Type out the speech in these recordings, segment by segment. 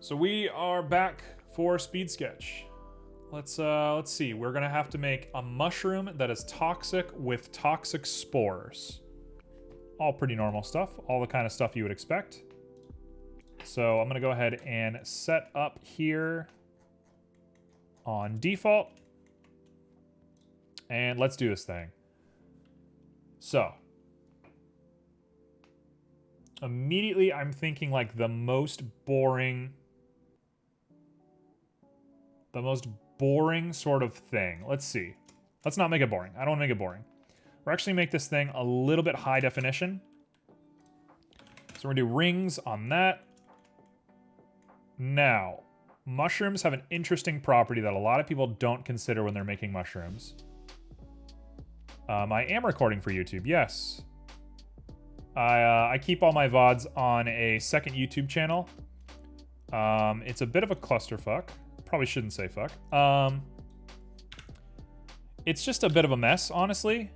So we are back for speed sketch. Let's see. We're gonna have to make a mushroom that is toxic with toxic spores. All pretty normal stuff. All the kind of stuff you would expect. So I'm gonna go ahead and set up here on default. And let's do this thing. So immediately I'm thinking like the most boring sort of thing. Let's see. Let's not make it boring. I don't want to make it boring. We're actually make this thing a little bit high definition. So we're gonna do rings on that. Now, mushrooms have an interesting property that a lot of people don't consider when they're making mushrooms. I am recording for YouTube, yes. I keep all my VODs on a second YouTube channel. It's a bit of a clusterfuck. Probably shouldn't say fuck. It's just a bit of a mess, honestly.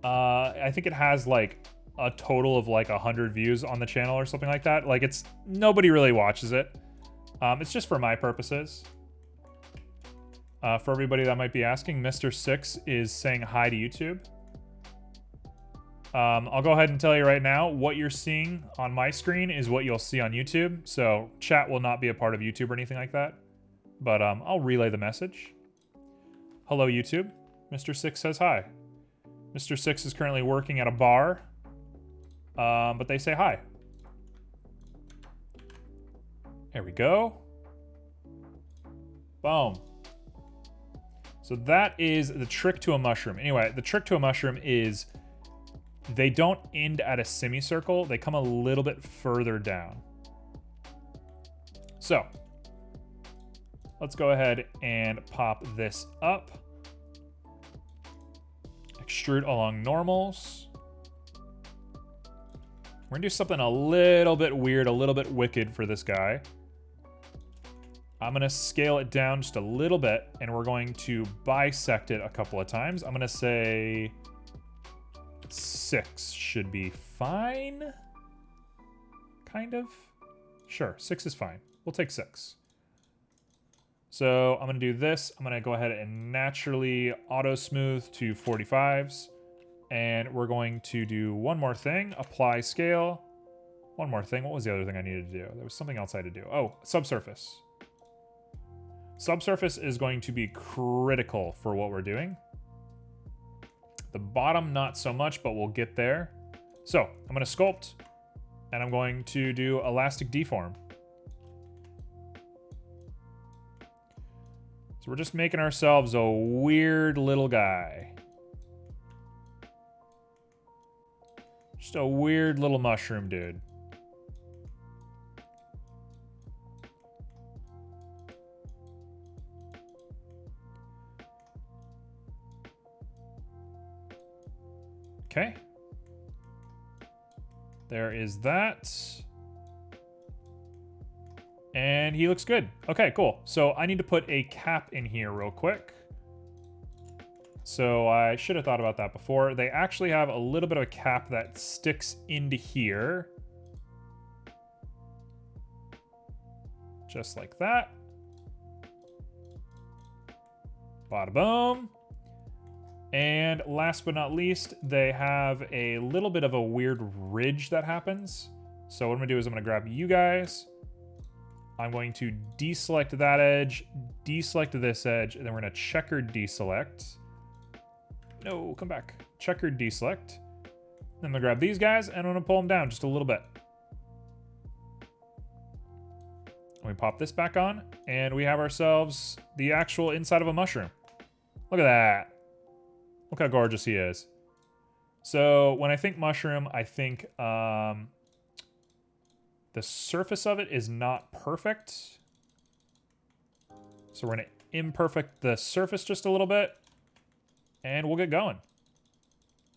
I think it has like a total of like 100 views on the channel or something like that. Like nobody really watches it. It's just for my purposes. For everybody that might be asking, Mr. Six is saying hi to YouTube. I'll go ahead and tell you right now, what you're seeing on my screen is what you'll see on YouTube. So chat will not be a part of YouTube or anything like that. But I'll relay the message. Hello, YouTube. Mr. Six says hi. Mr. Six is currently working at a bar, but they say hi. There we go. Boom. So that is the trick to a mushroom. Anyway, the trick to a mushroom is they don't end at a semicircle. They come a little bit further down. So let's go ahead and pop this up. Extrude along normals. We're gonna do something a little bit weird, a little bit wicked for this guy. I'm gonna scale it down just a little bit, and we're going to bisect it a couple of times. I'm gonna say 6 should be fine. Kind of. Sure, 6 is fine. We'll take 6. So I'm gonna do this. I'm gonna go ahead and naturally auto smooth to 45s. And we're going to do one more thing, apply scale. One more thing, what was the other thing I needed to do? There was something else I had to do. Oh, subsurface. Subsurface is going to be critical for what we're doing. The bottom, not so much, but we'll get there. So I'm gonna sculpt, and I'm going to do elastic deform. So we're just making ourselves a weird little guy. Just a weird little mushroom dude. Okay. There is that. And he looks good. Okay, cool. So I need to put a cap in here real quick. So I should have thought about that before. They actually have a little bit of a cap that sticks into here. Just like that. Bada boom. And last but not least, they have a little bit of a weird ridge that happens. So what I'm gonna do is I'm gonna grab you guys. I'm going to deselect that edge, deselect this edge, and then we're gonna checkered deselect. No, come back. Checkered deselect. Then I'm gonna grab these guys and I'm gonna pull them down just a little bit. And we pop this back on and we have ourselves the actual inside of a mushroom. Look at that. Look how gorgeous he is. So when I think mushroom, I think the surface of it is not perfect. So we're gonna imperfect the surface just a little bit and we'll get going.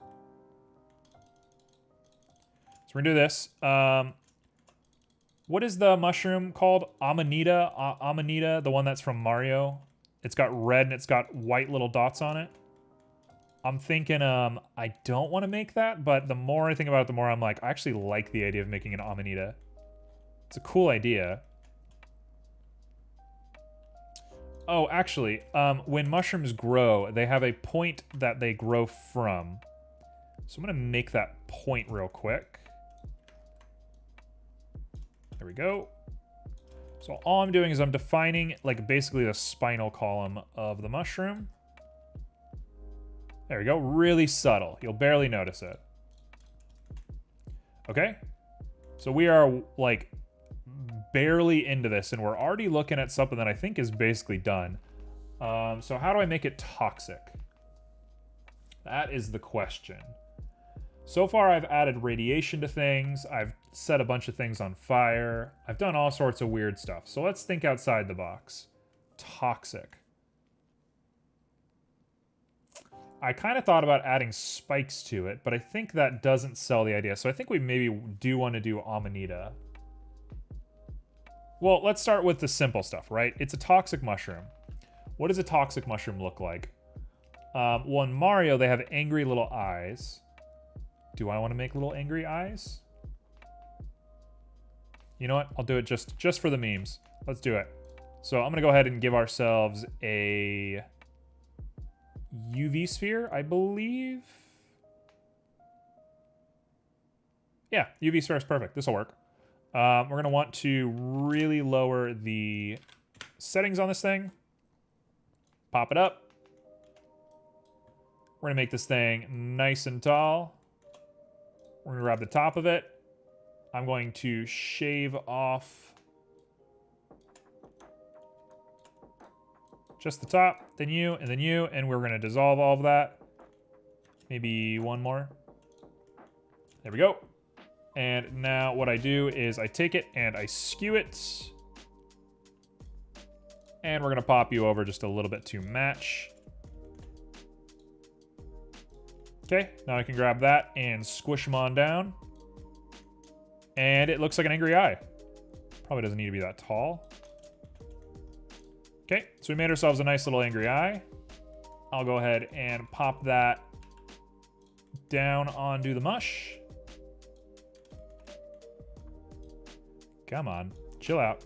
So we're gonna do this. What is the mushroom called? Amanita? Amanita, the one that's from Mario. It's got red and it's got white little dots on it. I'm thinking, I don't want to make that, but the more I think about it, the more I'm like, I actually like the idea of making an Amanita. It's a cool idea. Oh, actually, when mushrooms grow, they have a point that they grow from. So I'm going to make that point real quick. There we go. So all I'm doing is I'm defining, like, basically the spinal column of the mushroom. There we go. Really subtle. You'll barely notice it. Okay. So we are, like, barely into this, and we're already looking at something that I think is basically done. So how do I make it toxic? That is the question. So far, I've added radiation to things. I've set a bunch of things on fire. I've done all sorts of weird stuff. So let's think outside the box. Toxic. I kind of thought about adding spikes to it, but I think that doesn't sell the idea. So I think we maybe do want to do Amanita. Well, let's start with the simple stuff, right? It's a toxic mushroom. What does a toxic mushroom look like? Well, in Mario, they have angry little eyes. Do I want to make little angry eyes? You know what? I'll do it just for the memes. Let's do it. So I'm going to go ahead and give ourselves a UV sphere, I believe. Yeah, UV sphere is perfect. This will work. We're going to want to really lower the settings on this thing. Pop it up. We're going to make this thing nice and tall. We're going to grab the top of it. I'm going to shave off just the top, then you, and we're going to dissolve all of that. Maybe one more. There we go. And now what I do is I take it and I skew it. And we're going to pop you over just a little bit to match. Okay, now I can grab that and squish them on down. And it looks like an angry eye. Probably doesn't need to be that tall. Okay, so we made ourselves a nice little angry eye. I'll go ahead and pop that down onto the mush. Come on, chill out.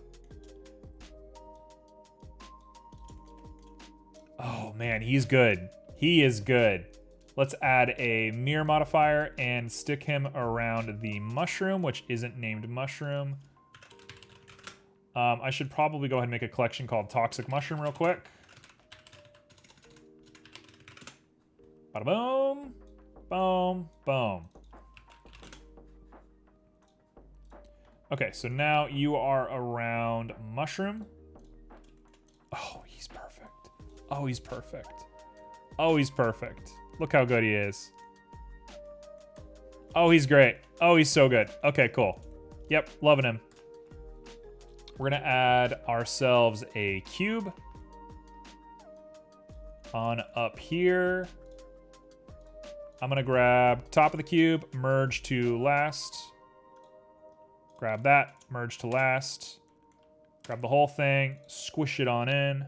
Oh man, he's good. He is good. Let's add a mirror modifier and stick him around the mushroom, which isn't named mushroom. I should probably go ahead and make a collection called Toxic Mushroom real quick. Bada boom, boom, boom. Okay, so now you are around mushroom. Oh, he's perfect. Oh, he's perfect. Oh, he's perfect. Look how good he is. Oh, he's great. Oh, he's so good. Okay, cool. Yep, loving him. We're gonna add ourselves a cube on up here. I'm gonna grab top of the cube, merge to last. Grab that, merge to last. Grab the whole thing, squish it on in.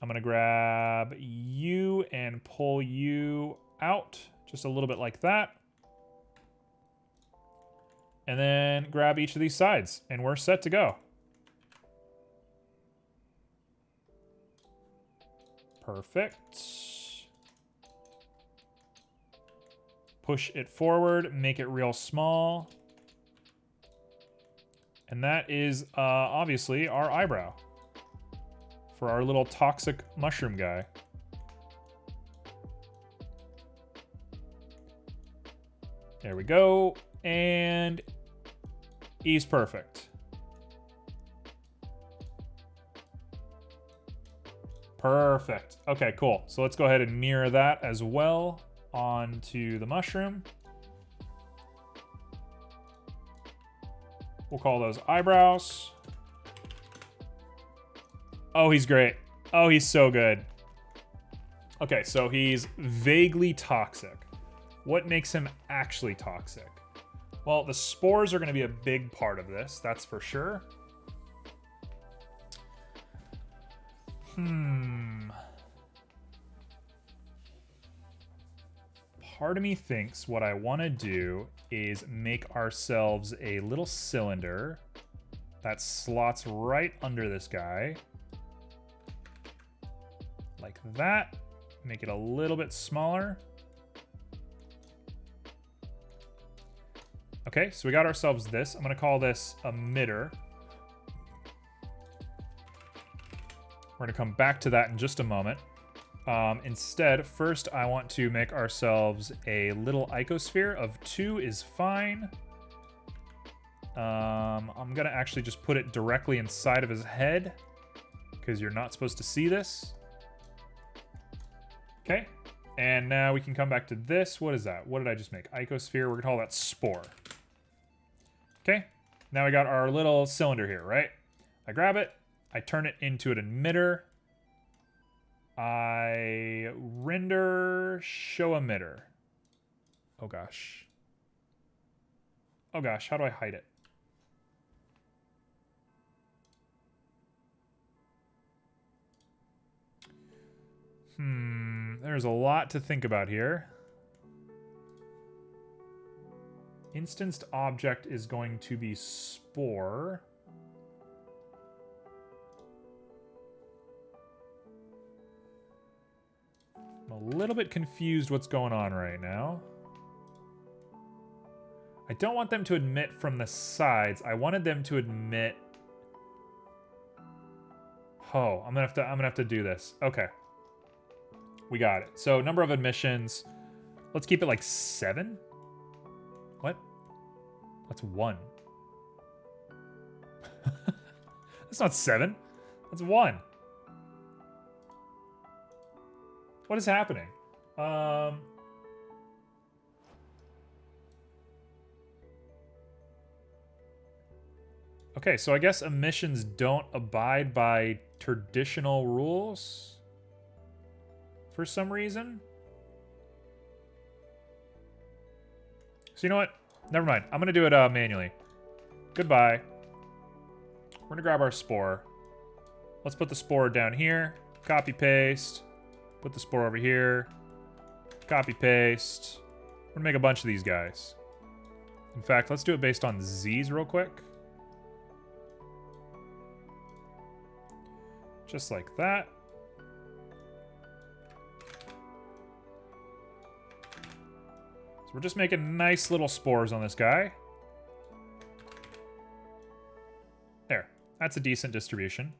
I'm gonna grab you and pull you out just a little bit like that. And then grab each of these sides and we're set to go. Perfect. Push it forward, make it real small. And that is obviously our eyebrow for our little toxic mushroom guy. There we go. And he's perfect. Perfect. Okay, cool. So let's go ahead and mirror that as well onto the mushroom. We'll call those eyebrows. Oh, he's great. Oh, he's so good. Okay, so he's vaguely toxic. What makes him actually toxic? Well, the spores are going to be a big part of this, that's for sure. Part of me thinks what I want to do is make ourselves a little cylinder That slots right under this guy. Like that. Make it a little bit smaller. Okay, so we got ourselves this. I'm going to call this emitter. We're going to come back to that in just a moment. Instead, first I want to make ourselves a little icosphere of 2 is fine. I'm going to actually just put it directly inside of his head because you're not supposed to see this. Okay, and now we can come back to this. What is that? What did I just make? Icosphere. We're going to call that spore. Okay, now we got our little cylinder here, right? I grab it. I turn it into an emitter. I render show emitter. Oh gosh. Oh gosh, how do I hide it? There's a lot to think about here. Instanced object is going to be spore. I'm a little bit confused what's going on right now. I don't want them to emit from the sides. I wanted them to emit. Oh, I'm gonna have to do this. Okay. We got it. So number of emissions. Let's keep it like 7. What? That's 1. That's not 7. That's 1. What is happening? Okay, so I guess emissions don't abide by traditional rules for some reason. So you know what? Never mind. I'm going to do it manually. Goodbye. We're going to grab our spore. Let's put the spore down here. Copy, paste. Put the spore over here. Copy, paste. We're going to make a bunch of these guys. In fact, let's do it based on Z's real quick. Just like that. So we're just making nice little spores on this guy. There. That's a decent distribution.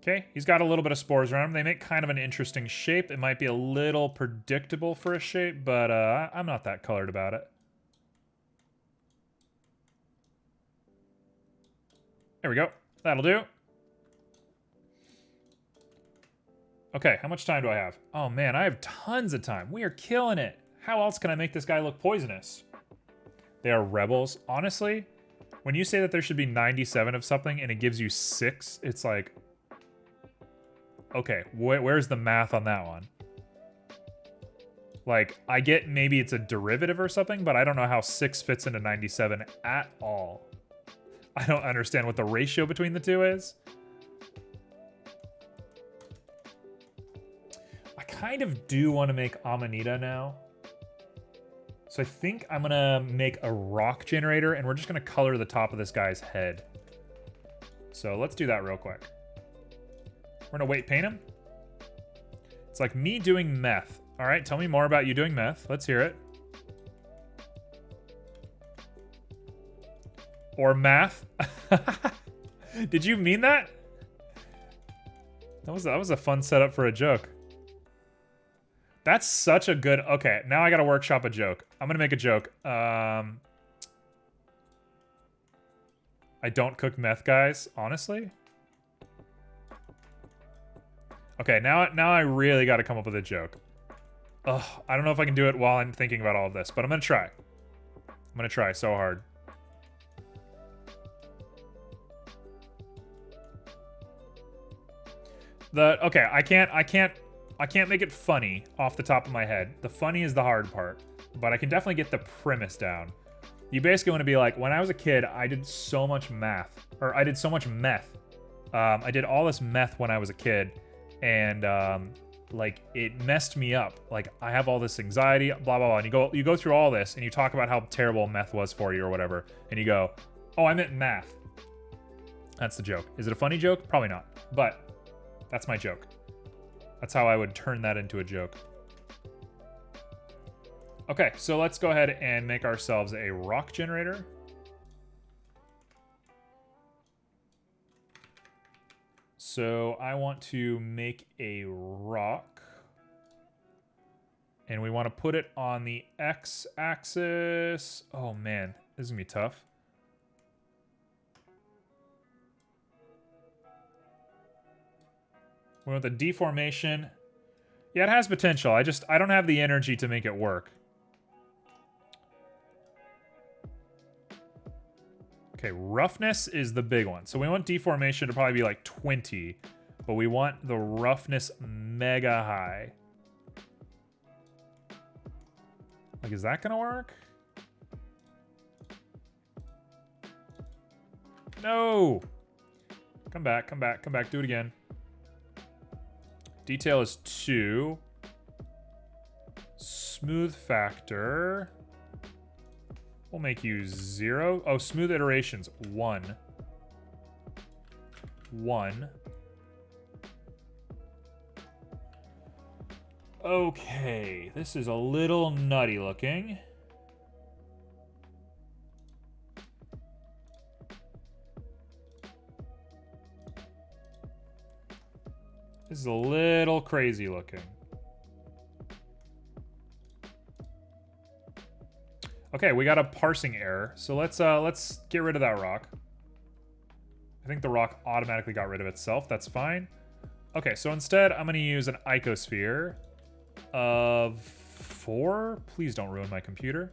Okay, he's got a little bit of spores around him. They make kind of an interesting shape. It might be a little predictable for a shape, but I'm not that colored about it. There we go. That'll do. Okay, how much time do I have? Oh man, I have tons of time. We are killing it. How else can I make this guy look poisonous? They are rebels. Honestly, when you say that there should be 97 of something and it gives you 6, it's like... Okay, where's the math on that one? Like, I get maybe it's a derivative or something, but I don't know how 6 fits into 97 at all. I don't understand what the ratio between the two is. I kind of do want to make Amanita now. So I think I'm going to make a rock generator, and we're just going to color the top of this guy's head. So let's do that real quick. We're going to weight paint him. It's like me doing meth. All right, tell me more about you doing meth. Let's hear it. Or math. Did you mean that? That was a fun setup for a joke. That's such a good... Okay, now I gotta workshop a joke. I'm gonna make a joke. I don't cook meth, guys, honestly. Okay, now I really gotta come up with a joke. Ugh, I don't know if I can do it while I'm thinking about all of this, but I'm gonna try. I'm gonna try so hard. Okay, I can't make it funny off the top of my head. The funny is the hard part, but I can definitely get the premise down. You basically want to be like, when I was a kid, I did so much math, or I did so much meth. I did all this meth when I was a kid, and like it messed me up. Like I have all this anxiety, blah blah blah. And you go through all this and you talk about how terrible meth was for you or whatever, and you go, "Oh, I meant math." That's the joke. Is it a funny joke? Probably not. But that's my joke. That's how I would turn that into a joke. Okay, so let's go ahead and make ourselves a rock generator. So I want to make a rock. And we want to put it on the x-axis. Oh man, this is gonna be tough. We want the deformation. Yeah, it has potential. I don't have the energy to make it work. Okay, roughness is the big one. So we want deformation to probably be like 20, but we want the roughness mega high. Like, is that gonna work? No! Come back, come back, come back, do it again. Detail is 2. Smooth factor. We'll make you 0. Oh, smooth iterations, 1. 1. Okay, this is a little nutty looking. This is a little crazy looking. Okay, we got a parsing error. So let's get rid of that rock. I think the rock automatically got rid of itself. That's fine. Okay, so instead I'm going to use an icosphere of 4. Please don't ruin my computer.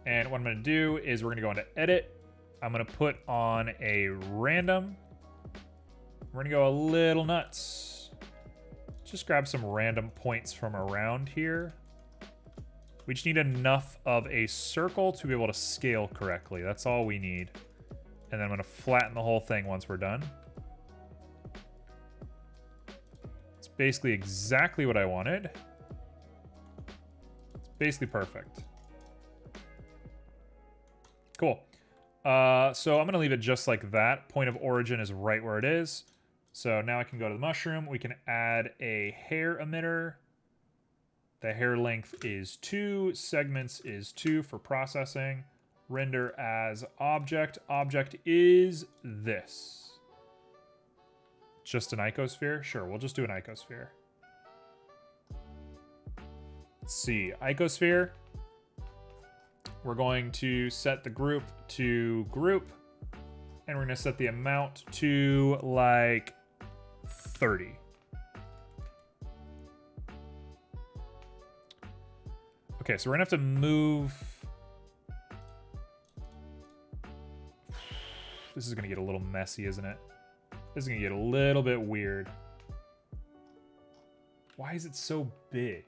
And what I'm going to do is we're going to go into edit. I'm going to put on a random. We're going to go a little nuts. Just grab some random points from around here. We just need enough of a circle to be able to scale correctly. That's all we need. And then I'm going to flatten the whole thing once we're done. It's basically exactly what I wanted. It's basically perfect. Cool. So I'm going to leave it just like that. Point of origin is right where it is. So now I can go to the mushroom. We can add a hair emitter. The hair length is 2. Segments is 2 for processing. Render as object. Object is this. Just an icosphere? Sure, we'll just do an icosphere. Let's see. Icosphere. We're going to set the group to group. And we're going to set the amount to like 30. Okay, so we're gonna have to move. This is gonna get a little messy, isn't it? This is gonna get a little bit weird. Why is it so big?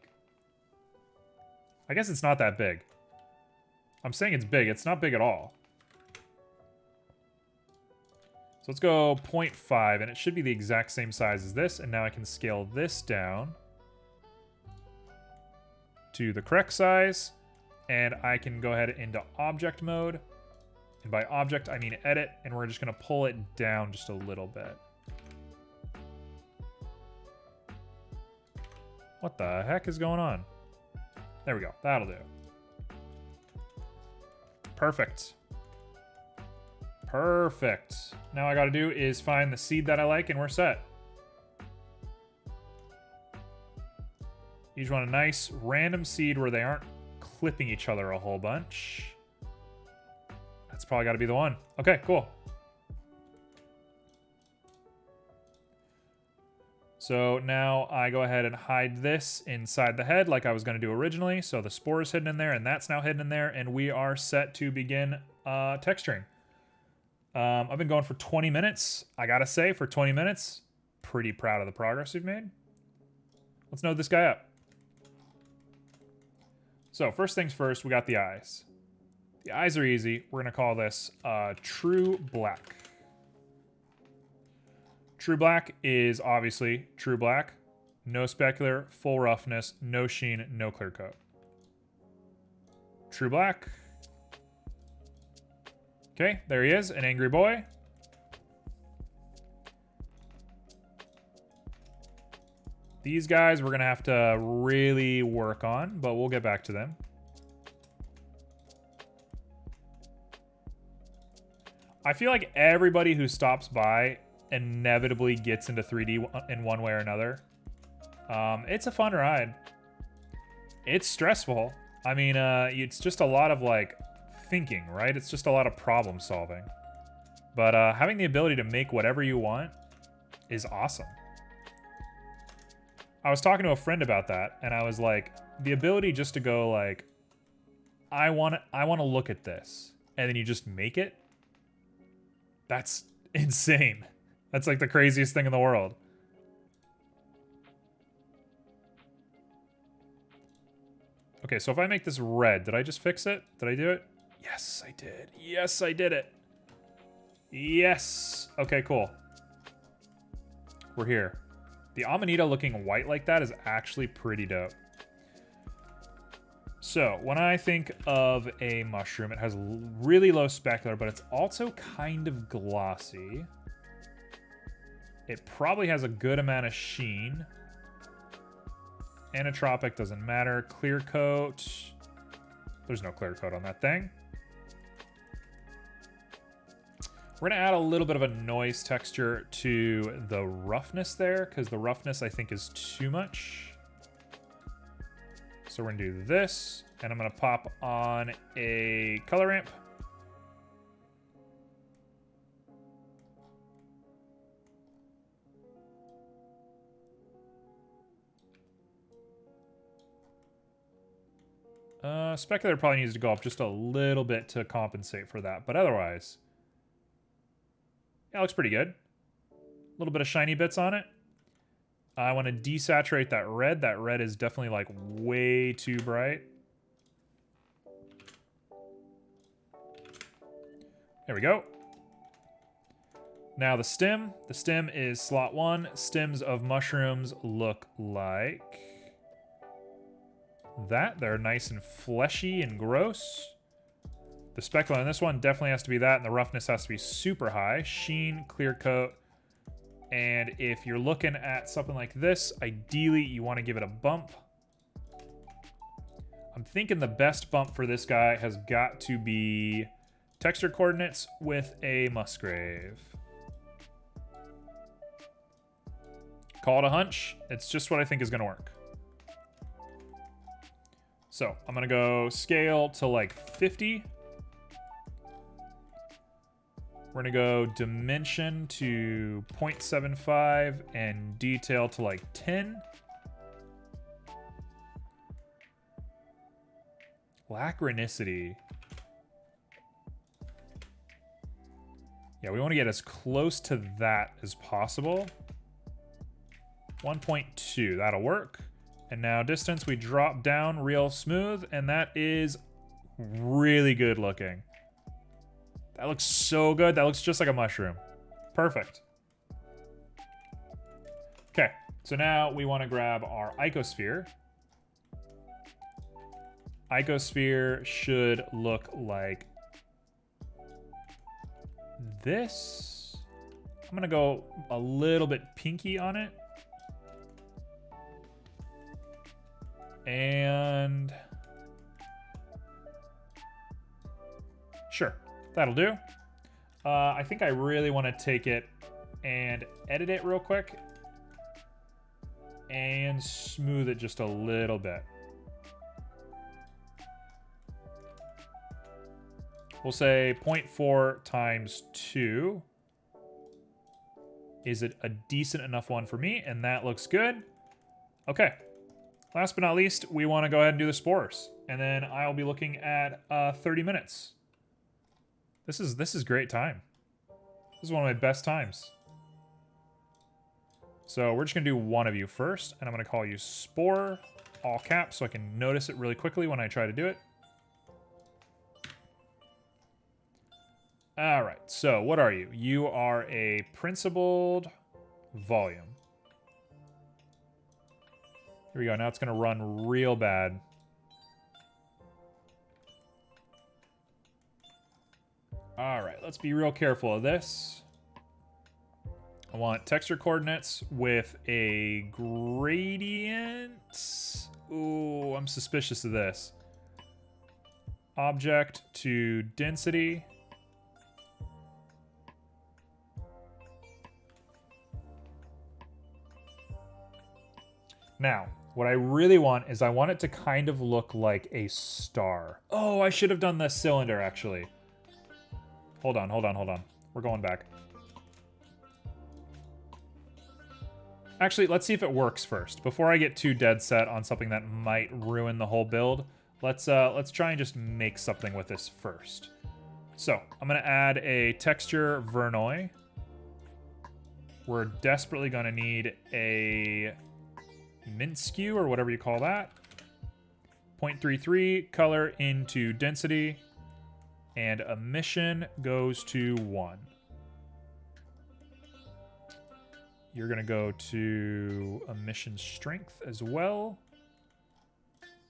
I guess it's not that big. I'm saying it's big. It's not big at all. So let's go 0.5, and it should be the exact same size as this. And now I can scale this down to the correct size, and I can go ahead into object mode. And by object, I mean edit, and we're just going to pull it down just a little bit. What the heck is going on? There we go. That'll do. Perfect. Perfect. Now all I got to do is find the seed that I like, and we're set. You just want a nice random seed where they aren't clipping each other a whole bunch. That's probably got to be the one. Okay, cool. So now I go ahead and hide this inside the head like I was going to do originally. So the spore is hidden in there, and that's now hidden in there, and we are set to begin texturing. I've been going for 20 minutes. I gotta say, for 20 minutes, pretty proud of the progress we've made. Let's node this guy up. So first things first, we got the eyes. The eyes are easy. We're gonna call this true black. True black is obviously true black. No specular, full roughness, no sheen, no clear coat. True black. Okay, there he is, an angry boy. These guys we're going to have to really work on, but we'll get back to them. I feel like everybody who stops by inevitably gets into 3D in one way or another. It's a fun ride. It's stressful. I mean, it's just a lot of, like, thinking, right? It's just a lot of problem solving. But having the ability to make whatever you want is awesome. I was talking to a friend about that, and I was like, the ability just to go, like, I want to look at this, and then you just make it. That's insane. That's like the craziest thing in the world. Okay, so if I make this red, did I just fix it? Did I do it? Yes, I did. Yes, I did it. Yes. Okay, cool. We're here. The Amanita looking white like that is actually pretty dope. So, when I think of a mushroom, it has really low specular, but it's also kind of glossy. It probably has a good amount of sheen. Anitropic doesn't matter. Clear coat. There's no clear coat on that thing. We're going to add a little bit of a noise texture to the roughness there, because the roughness, I think, is too much. So we're going to do this, and I'm going to pop on a color ramp. Specular probably needs to go up just a little bit to compensate for that, but otherwise... yeah, looks pretty good. A little bit of shiny bits on it. I want to desaturate that red. That red is definitely like way too bright. There we go. Now the stem. The stem is slot 1. Stems of mushrooms look like that. They're nice and fleshy and gross. The specular on this one definitely has to be that, and the roughness has to be super high. Sheen, clear coat. And if you're looking at something like this, ideally you want to give it a bump. I'm thinking the best bump for this guy has got to be texture coordinates with a Musgrave. Call it a hunch. It's just what I think is going to work. So I'm going to go scale to like 50. We're going to go dimension to 0.75 and detail to like 10. Lachronicity. Yeah, we want to get as close to that as possible. 1.2, that'll work. And now distance, we drop down real smooth, and that is really good looking. That looks so good. That looks just like a mushroom. Perfect. Okay, so now we want to grab our icosphere. Icosphere should look like this. I'm going to go a little bit pinky on it. And sure. That'll do. I think I really want to take it and edit it real quick and smooth it just a little bit. We'll say 0.4 times 2. Is it a decent enough one for me? And that looks good. Okay. Last but not least, we want to go ahead and do the spores. And then I'll be looking at 30 minutes. This is great time. This is one of my best times. So we're just going to do one of you first, and I'm going to call you Spore, all caps, so I can notice it really quickly when I try to do it. All right, so what are you? You are a principled volume. Here we go. Now it's going to run real bad. All right, let's be real careful of this. I want texture coordinates with a gradient. Ooh, I'm suspicious of this. Object to density. Now, what I really want is I want it to kind of look like a star. Oh, I should have done the cylinder, actually. Hold on. We're going back. Actually, let's see if it works first. Before I get too dead set on something that might ruin the whole build, let's try and just make something with this first. So, I'm going to add a texture Verneuil. We're desperately going to need a mint skew, or whatever you call that. 0.33, color into density, and emission goes to 1. You're going to go to emission strength as well.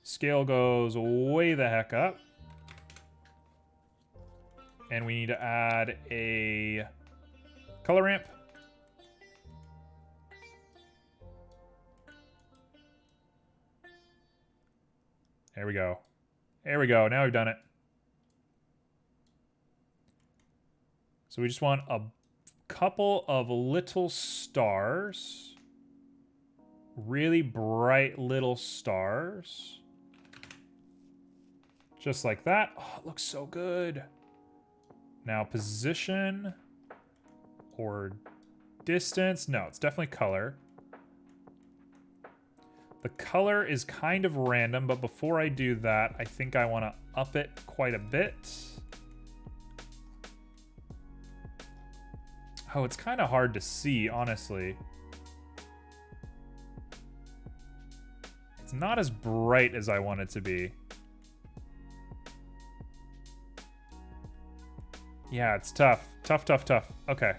Scale goes way the heck up. And we need to add a color ramp. There we go. There we go. Now we've done it. So we just want a couple of little stars. Really bright little stars. Just like that. Oh, it looks so good. Now position or distance. No, it's definitely color. The color is kind of random, but before I do that, I think I want to up it quite a bit. Oh, it's kind of hard to see, honestly. It's not as bright as I want it to be. Yeah, it's tough. Tough. Okay.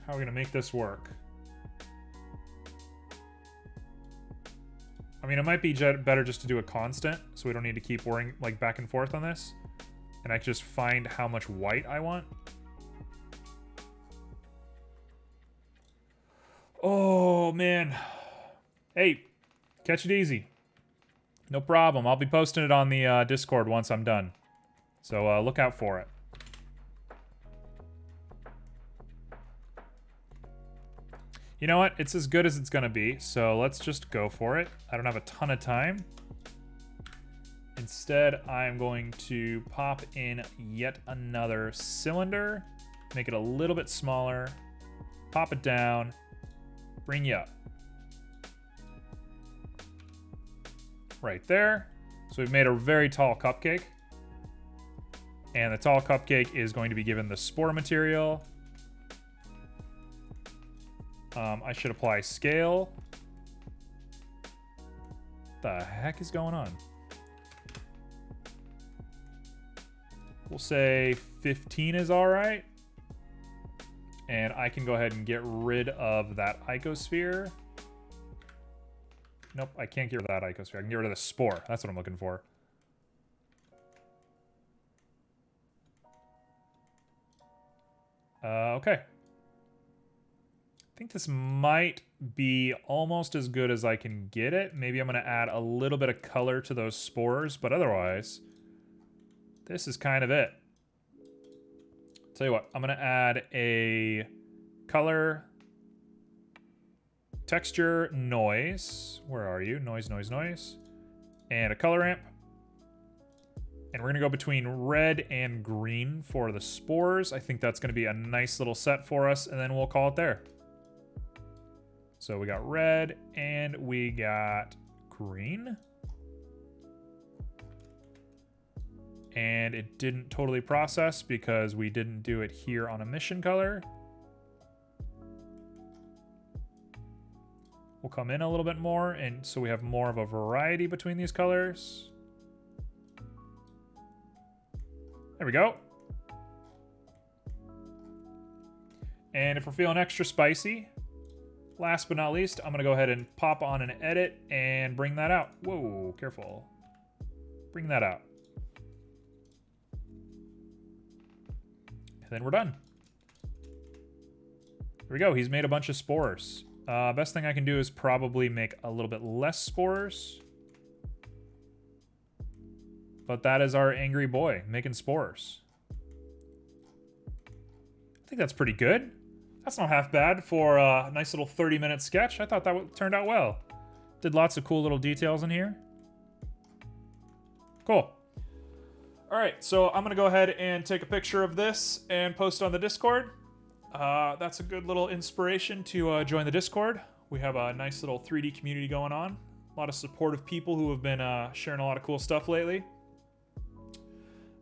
How are we gonna make this work? I mean, it might be better just to do a constant, so we don't need to keep worrying like back and forth on this. And I can just find how much white I want. Oh, man. Hey, catch it easy. No problem. I'll be posting it on the Discord once I'm done. So look out for it. You know what? It's as good as it's going to be, so let's just go for it. I don't have a ton of time. Instead, I'm going to pop in yet another cylinder, make it a little bit smaller, pop it down, bring you up. Right there. So we've made a very tall cupcake. And the tall cupcake is going to be given the spore material. I should apply scale. The heck is going on? We'll say 15 is all right. And I can go ahead and get rid of that icosphere. Nope, I can't get rid of that icosphere. I can get rid of the spore. That's what I'm looking for. Okay. I think this might be almost as good as I can get it. Maybe I'm going to add a little bit of color to those spores, but otherwise, this is kind of it. Tell you what, I'm going to add a color, texture, noise. Where are you? Noise. And a color ramp. And we're going to go between red and green for the spores. I think that's going to be a nice little set for us, and then we'll call it there. So we got red and we got green. And it didn't totally process because we didn't do it here on emission color. We'll come in a little bit more, and so we have more of a variety between these colors. There we go. And if we're feeling extra spicy, last but not least, I'm going to go ahead and pop on an edit and bring that out. Whoa, careful. Bring that out. And then we're done. There we go. He's made a bunch of spores. Best thing I can do is probably make a little bit less spores. But that is our angry boy making spores. I think that's pretty good. That's not half bad for a nice little 30-minute sketch. I thought that turned out well. Did lots of cool little details in here. Cool. All right, so I'm going to go ahead and take a picture of this and post on the Discord. That's a good little inspiration to join the Discord. We have a nice little 3D community going on. A lot of supportive people who have been sharing a lot of cool stuff lately.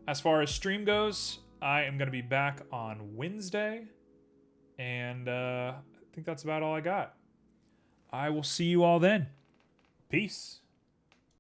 As far as stream goes, I am going to be back on Wednesday. And I think that's about all I got. I will see you all then. Peace.